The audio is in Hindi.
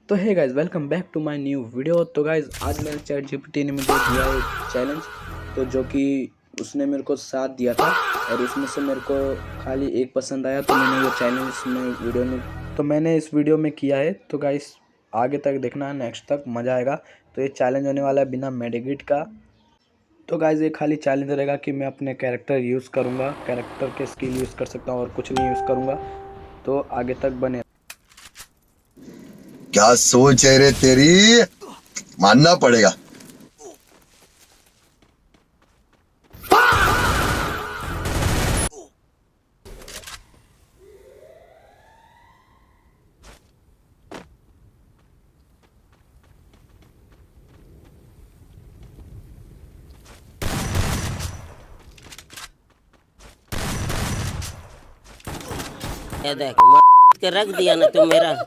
तो है guys, welcome back to my new video. तो गाइज आज मेरे चैट जीपीटी ने मुझे दिया एक चैलेंज, तो जो कि उसने मेरे को 7 दिया था और उसमें से मेरे को खाली एक पसंद आया, तो मैंने ये चैलेंज मैंने इस वीडियो में किया है। तो गाइज आगे तक देखना, नेक्स्ट तक मज़ा आएगा। तो ये चैलेंज होने वाला है बिना मेडिगिट का। तो गाइज ये खाली चैलेंज रहेगा कि मैं अपने कैरेक्टर यूज़ करूँगा, कैरेक्टर के स्किल यूज़ कर सकता हूँ और कुछ नहीं यूज़ करूँगा। तो आगे तक बने। क्या सोच है रे तेरी, मानना पड़ेगा। ये देख के रख दिया ना तू मेरा।